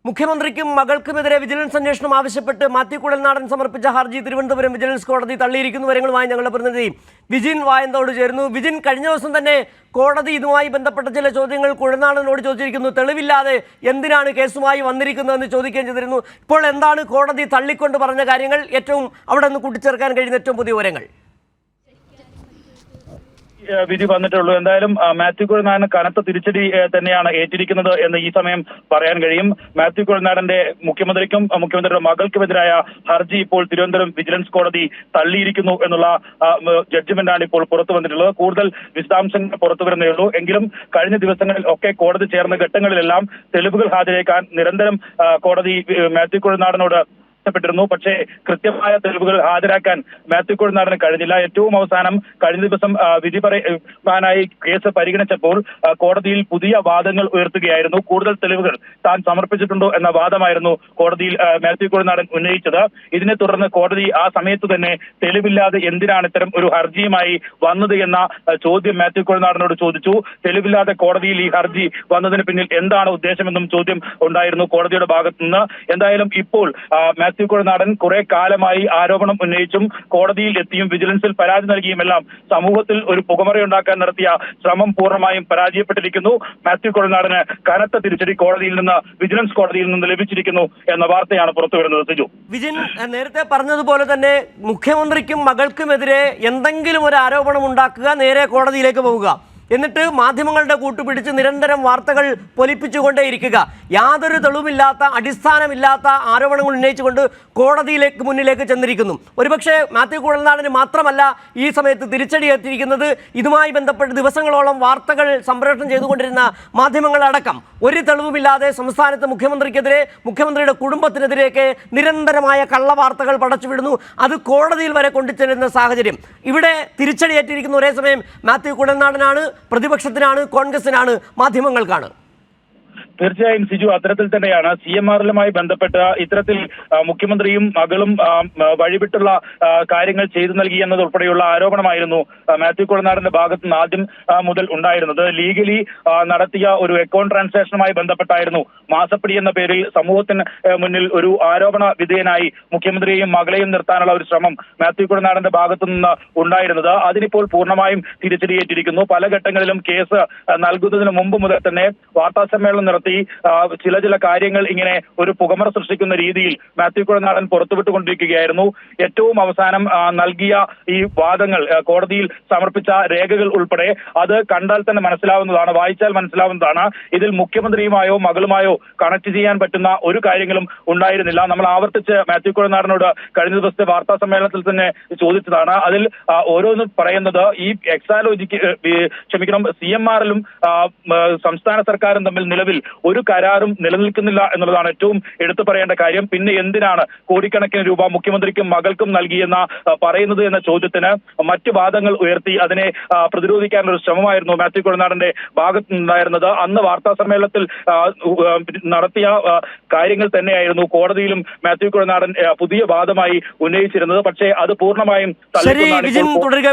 മുഖ്യമന്ത്രിക്കും മകൾക്കുമെതിരെ വിജിലൻസ് അന്വേഷണം ആവശ്യപ്പെട്ട് മാത്യു കുഴൽനാടൻ സമർപ്പിച്ച ഹർജി തിരുവനന്തപുരം വിജിലൻസ് കോടതി തള്ളിയിരിക്കുന്നു. വിവരങ്ങളുമായി ഞങ്ങളുടെ പ്രതിനിധി വിജിൻ വായന്തോട് ചേരുന്നു. വിജിൻ, കഴിഞ്ഞ ദിവസം തന്നെ കോടതി ഇതുമായി ബന്ധപ്പെട്ട ചില ചോദ്യങ്ങൾ കുഴൽനാടനോട് ചോദിച്ചിരിക്കുന്നു. തെളിവില്ലാതെ എന്തിനാണ് കേസുമായി വന്നിരിക്കുന്നതെന്ന് ചോദിക്കുകയും ചെയ്തിരുന്നു. ഇപ്പോൾ എന്താണ് കോടതി തള്ളിക്കൊണ്ട് പറഞ്ഞ കാര്യങ്ങൾ, ഏറ്റവും അവിടെ നിന്ന് കൂട്ടിച്ചേർക്കാൻ കഴിയുന്ന ഏറ്റവും പുതിയ വിവരങ്ങൾ? വിധി വന്നിട്ടുള്ളൂ. എന്തായാലും മാത്യു കുഴൽനാടൻ കനത്ത തിരിച്ചടി തന്നെയാണ് ഏറ്റിരിക്കുന്നത് എന്ന് ഈ സമയം പറയാൻ കഴിയും. മാത്യു കുഴൽനാടന്റെ മുഖ്യമന്ത്രിക്കും മുഖ്യമന്ത്രിയുടെ മകൾക്കുമെതിരായ ഹർജി ഇപ്പോൾ തിരുവനന്തപുരം വിജിലൻസ് കോടതി തള്ളിയിരിക്കുന്നു എന്നുള്ള ജഡ്ജ്മെന്റാണ് ഇപ്പോൾ പുറത്തു വന്നിട്ടുള്ളത്. കൂടുതൽ വിശദാംശങ്ങൾ പുറത്തു വരുന്നേയുള്ളൂ. എങ്കിലും കഴിഞ്ഞ ദിവസങ്ങളിൽ ഒക്കെ കോടതി ചേർന്ന ഘട്ടങ്ങളിലെല്ലാം തെളിവുകൾ ഹാജരാക്കാൻ നിരന്തരം കോടതി മാത്യു കുഴൽനാടനോട് പ്പെട്ടിരുന്നു. പക്ഷേ കൃത്യമായ തെളിവുകൾ ഹാജരാക്കാൻ മാത്യു കുഴൽനാടന് കഴിഞ്ഞില്ല. ഏറ്റവും അവസാനം കഴിഞ്ഞ ദിവസം വിധി പറയാനായി കേസ് പരിഗണിച്ചപ്പോൾ കോടതിയിൽ പുതിയ വാദങ്ങൾ ഉയർത്തുകയായിരുന്നു. കൂടുതൽ തെളിവുകൾ താൻ സമർപ്പിച്ചിട്ടുണ്ടോ എന്ന വാദമായിരുന്നു കോടതിയിൽ മാത്യു കുഴൽനാടൻ ഉന്നയിച്ചത്. ഇതിനെ തുടർന്ന് കോടതി ആ സമയത്ത് തന്നെ തെളിവില്ലാതെ എന്തിനാണ് ഇത്തരം ഒരു ഹർജിയുമായി വന്നത് എന്ന ചോദ്യം മാത്യു കുഴൽനാടനോട് ചോദിച്ചു. തെളിവില്ലാതെ കോടതിയിൽ ഈ ഹർജി വന്നതിന് പിന്നിൽ എന്താണ് ഉദ്ദേശമെന്നും ചോദ്യം ഉണ്ടായിരുന്നു കോടതിയുടെ ഭാഗത്തു നിന്ന്. എന്തായാലും ഇപ്പോൾ മാത്യു കുഴൽനാടൻ കുറെ കാലമായി ആരോപണം ഉന്നയിച്ചും കോടതിയിൽ എത്തിയും വിജിലൻസിൽ പരാതി നൽകിയുമെല്ലാം സമൂഹത്തിൽ ഒരു പുകമറയുണ്ടാക്കാൻ നടത്തിയ ശ്രമം പൂർണ്ണമായും പരാജയപ്പെട്ടിരിക്കുന്നു. മാത്യു കുഴൽനാടന് കനത്ത തിരിച്ചടി കോടതിയിൽ നിന്ന്, വിജിലൻസ് കോടതിയിൽ നിന്ന് ലഭിച്ചിരിക്കുന്നു എന്ന വാർത്തയാണ് പുറത്തുവരുന്നത്. സിജു, വിജിൻ, നേരത്തെ പറഞ്ഞതുപോലെ തന്നെ മുഖ്യമന്ത്രിക്കും മകൾക്കുമെതിരെ എന്തെങ്കിലും ഒരു ആരോപണം ഉണ്ടാക്കുക, നേരെ കോടതിയിലേക്ക് പോവുക, എന്നിട്ട് മാധ്യമങ്ങളുടെ കൂട്ടുപിടിച്ച് നിരന്തരം വാർത്തകൾ പൊലിപ്പിച്ചുകൊണ്ടേയിരിക്കുക, യാതൊരു തെളിവുമില്ലാത്ത അടിസ്ഥാനമില്ലാത്ത ആരോപണങ്ങൾ ഉന്നയിച്ചുകൊണ്ട് കോടതിയിലേക്ക് മുന്നിലേക്ക് ചെന്നിരിക്കുന്നു. ഒരുപക്ഷെ മാത്യു കുഴൽനാടന് മാത്രമല്ല ഈ സമയത്ത് തിരിച്ചടിയെത്തിയിരിക്കുന്നത്. ഇതുമായി ബന്ധപ്പെട്ട് ദിവസങ്ങളോളം വാർത്തകൾ സംപ്രേഷണം ചെയ്തുകൊണ്ടിരുന്ന മാധ്യമങ്ങളടക്കം ഒരു തെളിവുമില്ലാതെ സംസ്ഥാനത്ത് മുഖ്യമന്ത്രിക്കെതിരെ, മുഖ്യമന്ത്രിയുടെ കുടുംബത്തിനെതിരെയൊക്കെ നിരന്തരമായ കള്ളവാർത്തകൾ പടച്ചുവിടുന്നു. അത് കോടതിയിൽ വരെ കൊണ്ടുചെല്ലുന്ന സാഹചര്യം. ഇവിടെ തിരിച്ചടിയേറ്റിരിക്കുന്ന ഒരേ സമയം മാത്യു കുഴൽനാടനാണ്, പ്രതിപക്ഷത്തിനാണ്, കോൺഗ്രസിനാണ്, മാധ്യമങ്ങൾക്കാണ്. തീർച്ചയായും സിജു, അത്തരത്തിൽ തന്നെയാണ് CMRലുമായി ബന്ധപ്പെട്ട ഇത്തരത്തിൽ മുഖ്യമന്ത്രിയും മകളും വഴിവിട്ടുള്ള കാര്യങ്ങൾ ചെയ്തു നൽകി എന്നതുൾപ്പെടെയുള്ള ആരോപണമായിരുന്നു മാത്യു കുഴൽനാടന്റെ ഭാഗത്ത് നിന്ന് ആദ്യം മുതൽ ഉണ്ടായിരുന്നത്. ലീഗലി നടത്തിയ ഒരു അക്കൗണ്ട് ട്രാൻസാക്ഷനുമായി ബന്ധപ്പെട്ടായിരുന്നു മാസപ്പടി എന്ന പേരിൽ സമൂഹത്തിന് മുന്നിൽ ഒരു ആരോപണ വിധേയനായി മുഖ്യമന്ത്രിയെയും മകളെയും നിർത്താനുള്ള ഒരു ശ്രമം മാത്യു കുഴൽനാടന്റെ ഭാഗത്തു നിന്ന് ഉണ്ടായിരുന്നത്. അതിനിപ്പോൾ പൂർണ്ണമായും തിരിച്ചടിയേറ്റിരിക്കുന്നു. പല ഘട്ടങ്ങളിലും കേസ് നൽകുന്നതിന് മുമ്പ് മുതൽ തന്നെ വാർത്താ സമ്മേളനം നടത്തി ചില കാര്യങ്ങൾ ഇങ്ങനെ ഒരു പുകമറ സൃഷ്ടിക്കുന്ന രീതിയിൽ മാത്യു കുഴൽനാടൻ പുറത്തുവിട്ടുകൊണ്ടിരിക്കുകയായിരുന്നു. ഏറ്റവും അവസാനം നൽകിയ ഈ വാദങ്ങൾ, കോടതിയിൽ സമർപ്പിച്ച രേഖകൾ ഉൾപ്പെടെ അത് കണ്ടാൽ തന്നെ മനസ്സിലാവുന്നതാണ്, വായിച്ചാൽ മനസ്സിലാവുന്നതാണ്. ഇതിൽ മുഖ്യമന്ത്രിയുമായോ മകളുമായോ കണക്ട് ചെയ്യാൻ പറ്റുന്ന ഒരു കാര്യങ്ങളും ഉണ്ടായിരുന്നില്ല. നമ്മൾ ആവർത്തിച്ച് മാത്യു കുഴൽനാടനോട് കഴിഞ്ഞ ദിവസത്തെ വാർത്താ സമ്മേളനത്തിൽ തന്നെ ചോദിച്ചതാണ്. അതിൽ ഓരോന്നും പറയുന്നത് ഈ എക്സാലോജിക്ക് CMRലും സംസ്ഥാന സർക്കാരും തമ്മിൽ നിലവിൽ ഒരു കരാറും നിലനിൽക്കുന്നില്ല എന്നുള്ളതാണ് ഏറ്റവും എടുത്തു പറയേണ്ട കാര്യം. പിന്നെ എന്തിനാണ് കോടിക്കണക്കിന് രൂപ മുഖ്യമന്ത്രിക്കും മകൾക്കും നൽകിയെന്ന പറയുന്നത് എന്ന ചോദ്യത്തിന് മറ്റു വാദങ്ങൾ ഉയർത്തി അതിനെ പ്രതിരോധിക്കാനുള്ള ഒരു ശ്രമമായിരുന്നു മാത്യു കുഴൽനാടന്റെ ഭാഗത്തുനിന്നുണ്ടായിരുന്നത്. അന്ന് വാർത്താ സമ്മേളനത്തിൽ നടത്തിയ കാര്യങ്ങൾ തന്നെയായിരുന്നു കോടതിയിലും മാത്യു കുഴൽനാടൻ പുതിയ വാദമായി ഉന്നയിച്ചിരുന്നത്. പക്ഷേ അത് പൂർണ്ണമായും തള്ളിക്കൊണ്ടാണ്